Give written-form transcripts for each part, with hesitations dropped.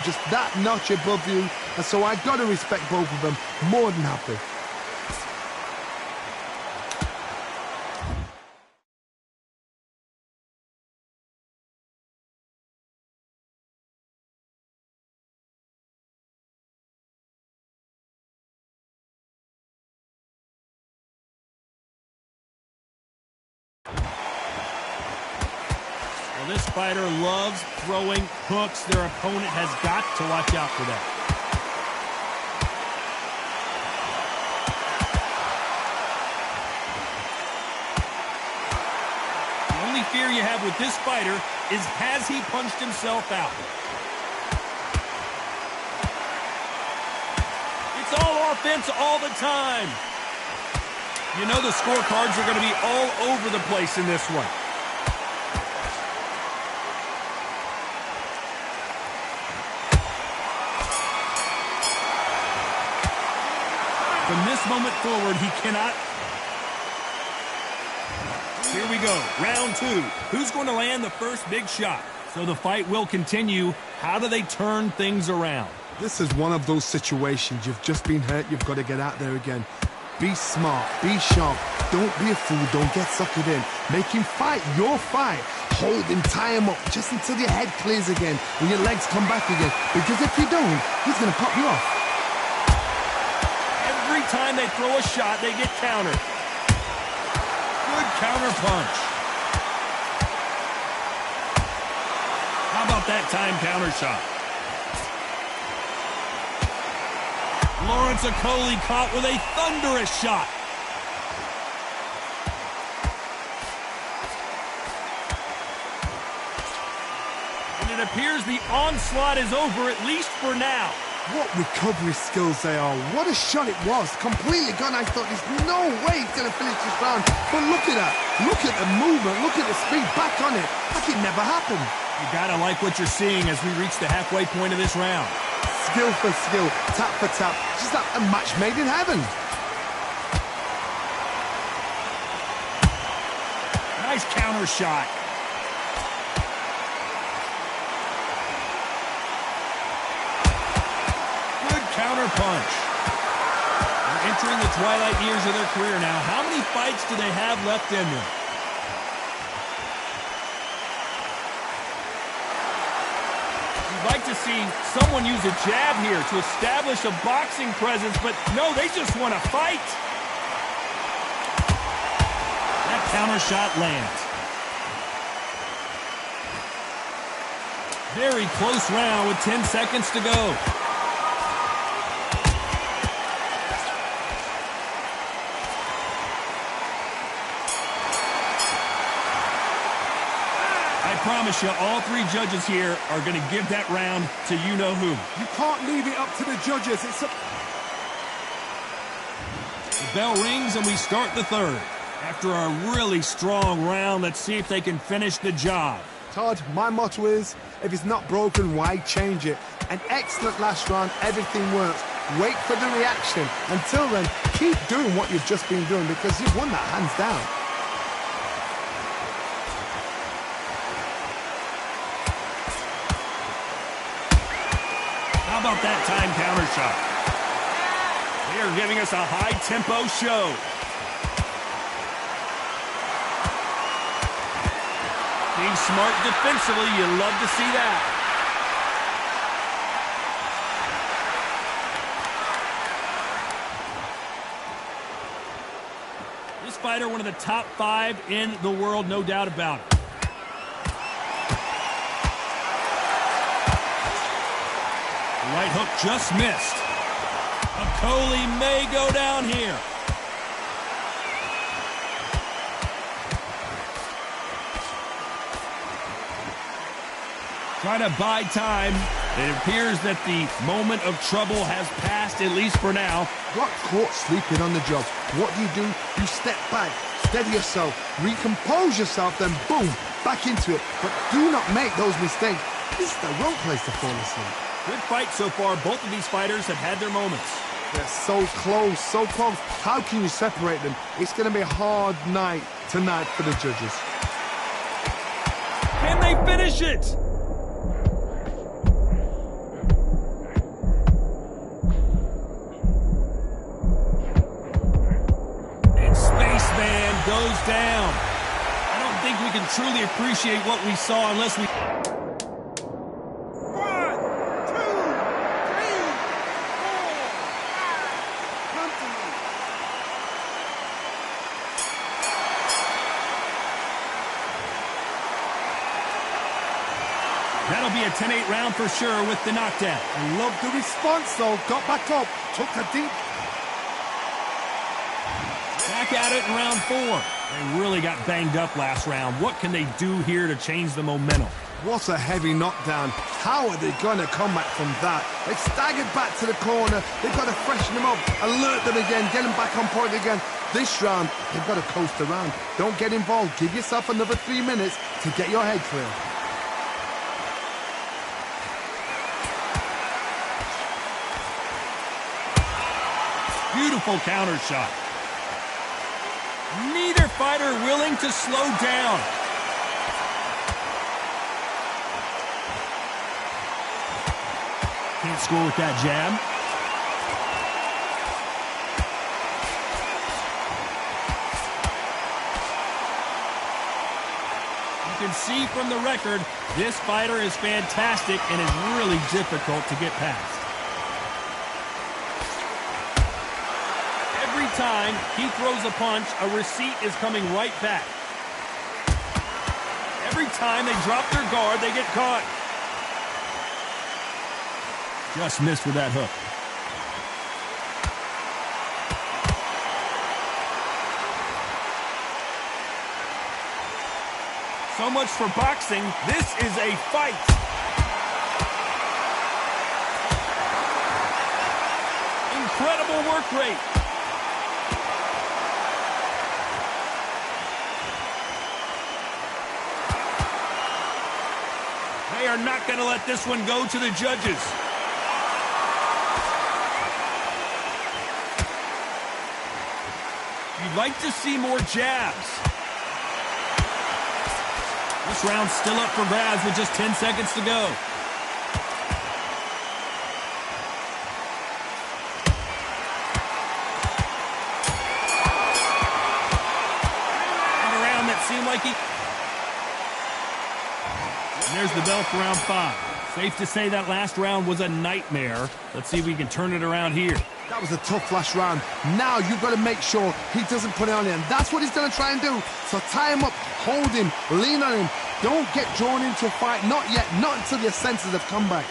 just that notch above you, and so I got to respect both of them more than happy. Well, this fighter loves throwing hooks. Their opponent has got to watch out for that. The only fear you have with this fighter is, has he punched himself out? It's all offense all the time. You know the scorecards are going to be all over the place in this one. From this moment forward, he cannot. Here we go, round two. Who's going to land the first big shot? So the fight will continue. How do they turn things around? This is one of those situations. You've just been hurt. You've got to get out there again. Be smart. Be sharp. Don't be a fool. Don't get suckered in. Make him fight your fight. Hold him, tie him up just until your head clears again and your legs come back again. Because if you don't, he's going to pop you off. Every time they throw a shot, they get countered. Good counter punch. How about that time counter shot? Lawrence Okolie caught with a thunderous shot. And it appears the onslaught is over, at least for now. What recovery skills they are. What a shot it was. Completely gone. I thought there's no way he's going to finish this round. But look at that. Look at the movement. Look at the speed. Back on it. Like it never happened. You got to like what you're seeing as we reach the halfway point of this round. Skill for skill. Tap for tap. Just like a match made in heaven. Nice counter shot. Counter punch. They're entering the twilight years of their career now. How many fights do they have left in them? You'd like to see someone use a jab here to establish a boxing presence, but no, they just want to fight. That counter shot lands. Very close round with 10 seconds to go. I promise you, all three judges here are going to give that round to you-know-who. You can't leave it up to the judges. The bell rings and we start the third. After a really strong round, let's see if they can finish the job. Todd, my motto is, if it's not broken, why change it? An excellent last round. Everything works. Wait for the reaction. Until then, keep doing what you've just been doing because you've won that hands down. How about that time counter shot? They are giving us a high-tempo show. Being smart defensively, you love to see that. This fighter, one of the top 5 in the world, no doubt about it. Right hook just missed. Okolie may go down here. Trying to buy time. It appears that the moment of trouble has passed, at least for now. Got caught sleeping on the job. What do? You step back, steady yourself, recompose yourself, then boom, back into it. But do not make those mistakes. This is the wrong place to fall asleep. Good fight so far. Both of these fighters have had their moments. They're so close, so close. How can you separate them? It's going to be a hard night tonight for the judges. Can they finish it? we can truly appreciate what we saw unless we... That'll be a 10-8 round for sure with the knockdown. I love the response, though. Got back up, took a deep... Back at it in round 4. They really got banged up last round. What can they do here to change the momentum? What a heavy knockdown. How are they going to come back from that? They staggered back to the corner. They've got to freshen them up, alert them again, get them back on point again. This round, they've got to coast around. Don't get involved. Give yourself another 3 minutes to get your head clear. Beautiful counter shot. Neither fighter willing to slow down. Can't score with that jab. You can see from the record, this fighter is fantastic and is really difficult to get past. Every time he throws a punch, a receipt is coming right back. Every time they drop their guard, they get caught. Just missed with that hook. So much for boxing. This is a fight. Incredible work rate. They are not going to let this one go to the judges. You'd like to see more jabs. This round's still up for grabs with just 10 seconds to go. And a round that seemed like he... And there's the bell for round 5. Safe to say that last round was a nightmare. Let's see if we can turn it around here. That was a tough last round. Now you've got to make sure he doesn't put it on you. And that's what he's going to try and do. So tie him up, hold him, lean on him. Don't get drawn into a fight. Not yet. Not until your senses have come back.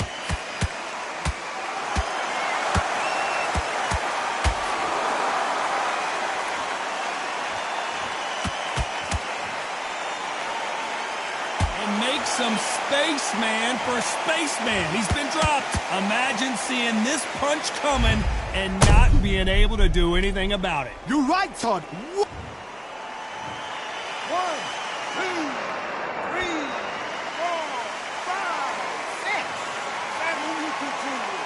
Some spaceman for spaceman. He's been dropped. Imagine seeing this punch coming and not being able to do anything about it. You're right, Todd. 1, 2, 3, 4, 5, 6, 7, you continue.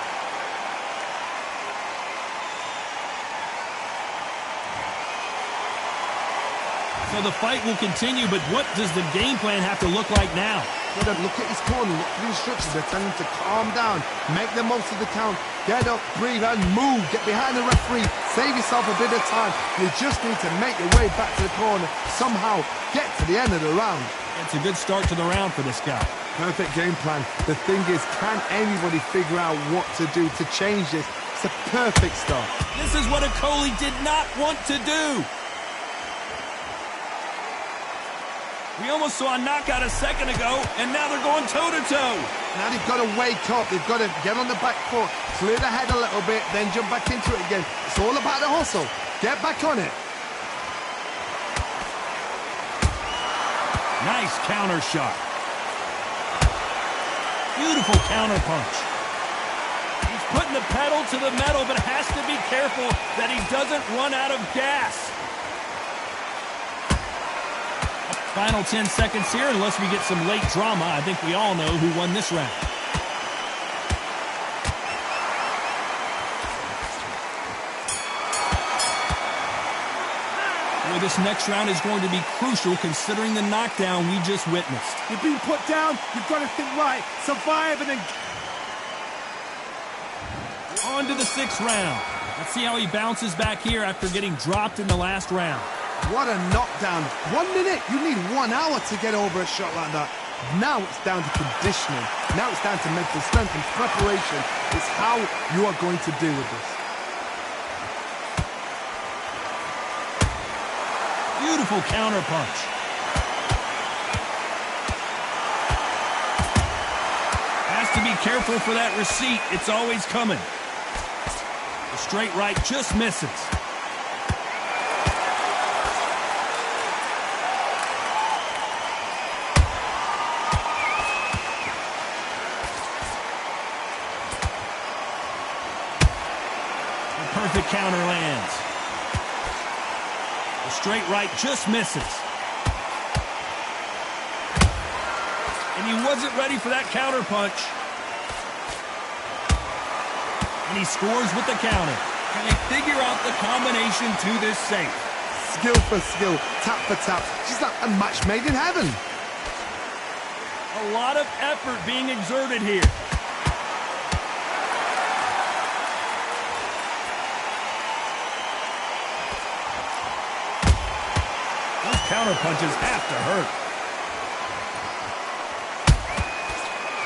So the fight will continue, but what does the game plan have to look like now? Look at his corner, look at the instructions. They're telling him to calm down, make the most of the count, get up, breathe, and move. Get behind the referee, save yourself a bit of time. You just need to make your way back to the corner, somehow get to the end of the round. It's a good start to the round for this guy. Perfect game plan. The thing is, can anybody figure out what to do to change this? It's a perfect start. This is what Okoli did not want to do. We almost saw a knockout a second ago, and now they're going toe-to-toe. Now they've got to wake up. They've got to get on the back foot, clear the head a little bit, then jump back into it again. It's all about the hustle. Get back on it. Nice counter shot. Beautiful counter punch. He's putting the pedal to the metal, but has to be careful that he doesn't run out of gas. Final 10 seconds here, unless we get some late drama. I think we all know who won this round. Well, this next round is going to be crucial considering the knockdown we just witnessed. You're being put down, you've got to think right, survive, and then... On to the 6th round. Let's see how he bounces back here after getting dropped in the last round. What a knockdown. 1 minute, you need 1 hour to get over a shot like that. Now it's down to conditioning. Now it's down to mental strength and preparation. It's how you are going to deal with this. Beautiful counter punch. Has to be careful for that receipt. It's always coming. The straight right just misses. The perfect counter lands. The straight right just misses. And he wasn't ready for that counter punch. And he scores with the counter. Can they figure out the combination to this safe? Skill for skill, tap for tap. She's like a match made in heaven. A lot of effort being exerted here. Those counter punches have to hurt.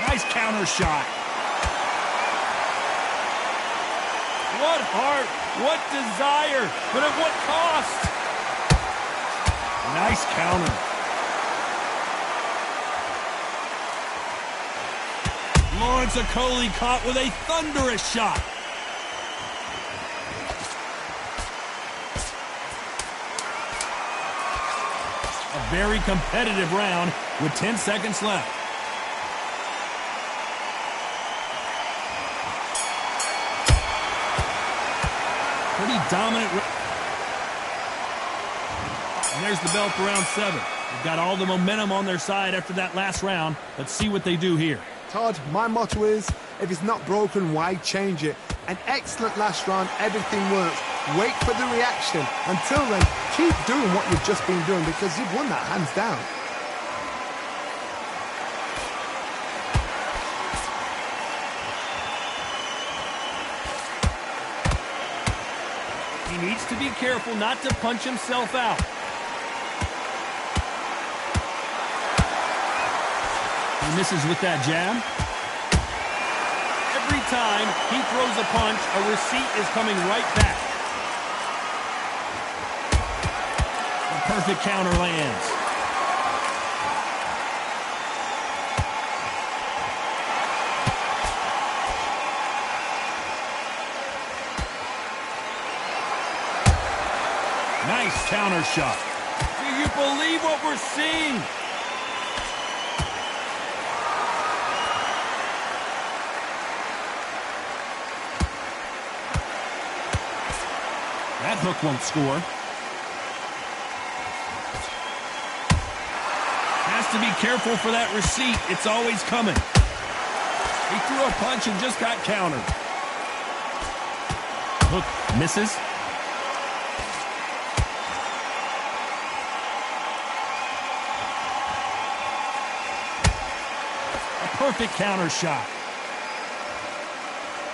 Nice counter shot. What heart, what desire, but at what cost? Nice counter. Lawrence Okoli caught with a thunderous shot. A very competitive round with 10 seconds left. Pretty dominant. And there's the bell for round 7. They've got all the momentum on their side after that last round. Let's see what they do here. Todd, my motto is, if it's not broken, why change it? An excellent last round, everything works. Wait for the reaction. Until then, keep doing what you've just been doing because you've won that hands down. He needs to be careful not to punch himself out. He misses with that jab. Every time he throws a punch, a receipt is coming right back. The perfect counter lands. Nice counter shot. Do you believe what we're seeing? That hook won't score. Has to be careful for that receipt. It's always coming. He threw a punch and just got countered. Hook misses. A perfect counter shot.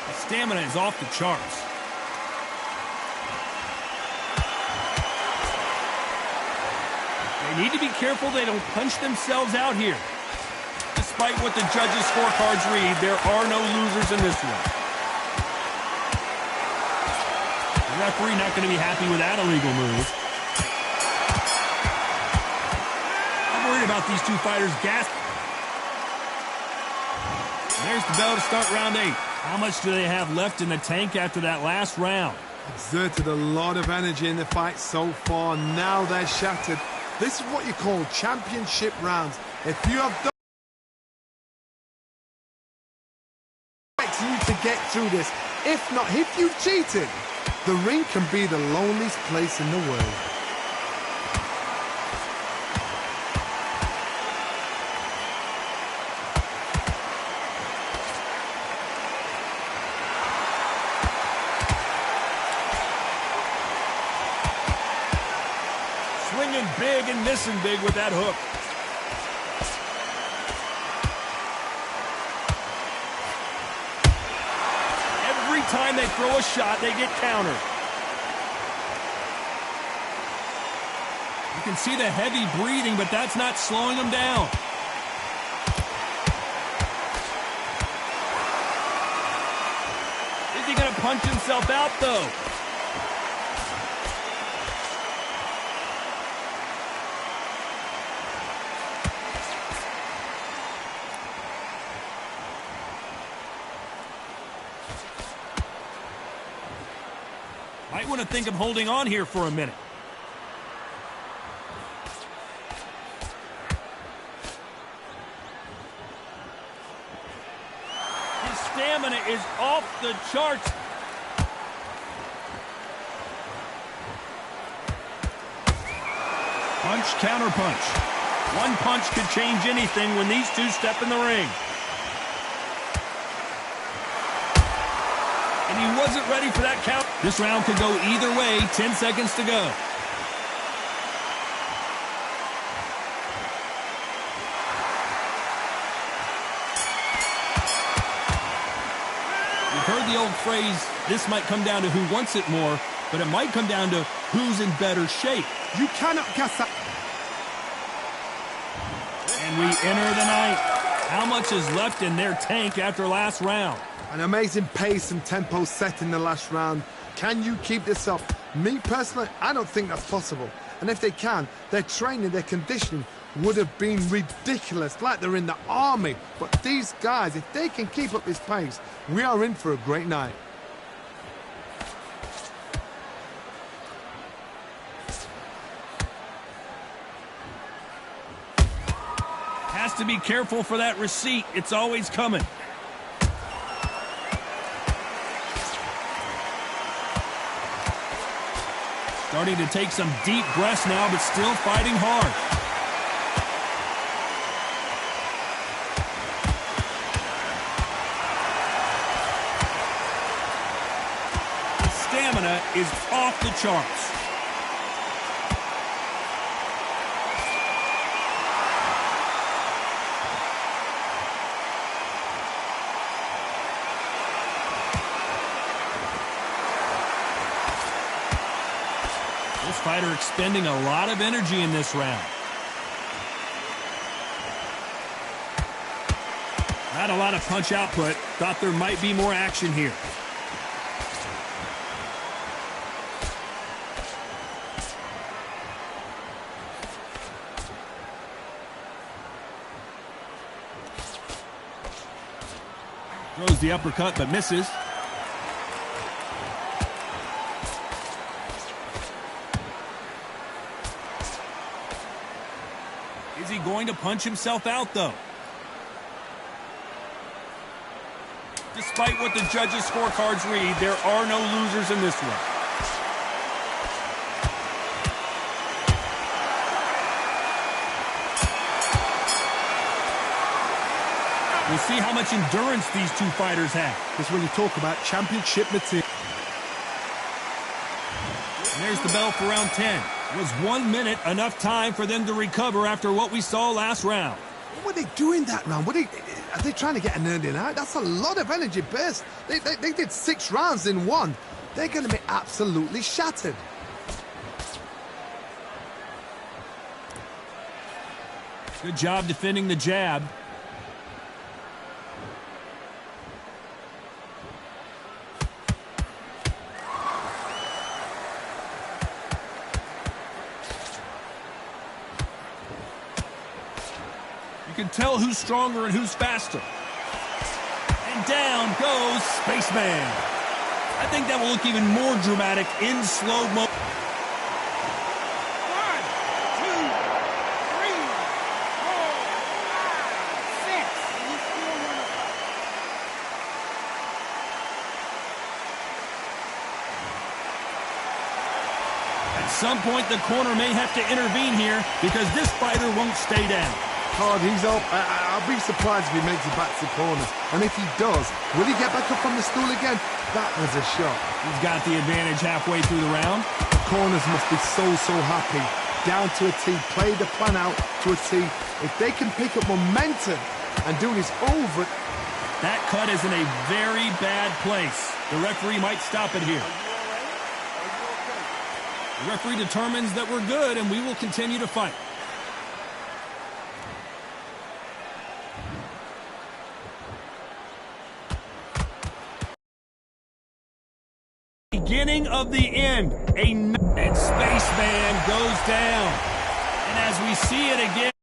The stamina is off the charts. They need to be careful they don't punch themselves out here. Despite what the judges' scorecards read, there are no losers in this one. The referee not going to be happy with that illegal move. I'm worried about these two fighters gasping. There's the bell to start round 8. How much do they have left in the tank after that last round? Exerted a lot of energy in the fight so far. Now they're shattered. This is what you call championship rounds. If you have done expecting you to get through this, if not, if you've cheated, the ring can be the loneliest place in the world. Swinging big and missing big with that hook. Every time they throw a shot, they get countered. You can see the heavy breathing, but that's not slowing him down. Is he going to punch himself out, though? Might want to think of holding on here for a minute. His stamina is off the charts. Punch, counter punch. One punch could change anything when these two step in the ring. And he wasn't ready for that count. This round could go either way. 10 seconds to go. You've heard the old phrase, this might come down to who wants it more, but it might come down to who's in better shape. You cannot guess that. And we enter the ninth. How much is left in their tank after last round? An amazing pace and tempo set in the last round. Can you keep this up? Me personally, I don't think that's possible. And if they can, their training, their conditioning would have been ridiculous, like they're in the army. But these guys, if they can keep up this pace, we are in for a great night. Has to be careful for that receipt. It's always coming. Starting to take some deep breaths now, but still fighting hard. His stamina is off the charts. Fighter expending a lot of energy in this round. Not a lot of punch output. Thought there might be more action here. Throws the uppercut but misses. Is he going to punch himself out, though? Despite what the judges' scorecards read, there are no losers in this one. We'll see how much endurance these two fighters have. This is when you talk about championship material. And there's the bell for round 10. Was 1 minute enough time for them to recover after what we saw last round? What were they doing that round? Are they trying to get an early night? That's a lot of energy burst. They did 6 rounds in one. They're going to be absolutely shattered. Good job defending the jab. You can tell who's stronger and who's faster. And down goes Spaceman. I think that will look even more dramatic in slow-mo. 1, 2, 3, 4, 5, 6. At some point, the corner may have to intervene here because this fighter won't stay down. Hard, he's up. I'll be surprised if he makes it back to the corners. And if he does, will he get back up on the stool again? That was a shot. He's got the advantage halfway through the round. The corners must be so happy. Down to a T, play the plan out to a T. If they can pick up momentum and do this over... That cut is in a very bad place. The referee might stop it here. The referee determines that we're good, and we will continue to fight. Beginning of the end. And Spaceman goes down. And as we see it again.